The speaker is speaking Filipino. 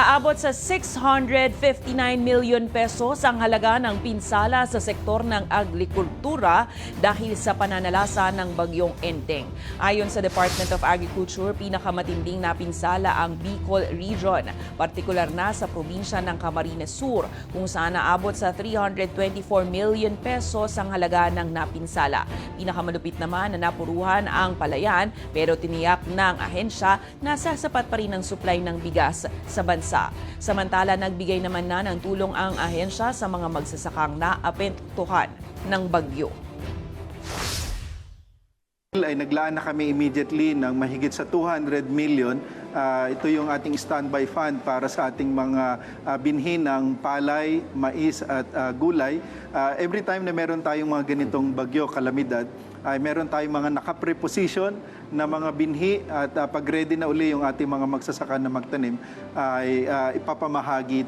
Aabot sa 659 million pesos ang halaga ng pinsala sa sektor ng agrikultura dahil sa pananalasa ng bagyong Enteng. Ayon sa Department of Agriculture, pinakamatinding na pinsala ang Bicol Region, partikular na sa probinsya ng Camarines Sur, kung saan naabot sa 324 million pesos ang halaga ng napinsala. Pinakamalupit naman na napuruhan ang Palayan, pero tiniyak ng ahensya na sasapat pa rin ang supply ng bigas sa bansa. Samantala, nagbigay naman na ng tulong ang ahensya sa mga magsasakang naapektuhan ng bagyo. Ay naglaan na kami immediately ng mahigit sa 200 million. Ito yung ating standby fund para sa ating mga binhi ng palay, mais at gulay. Every time na meron tayong mga ganitong bagyo, kalamidad, ay meron tayong mga nakapreposition na mga binhi at pag ready na uli yung ating mga magsasaka na magtanim ay ipapamahagi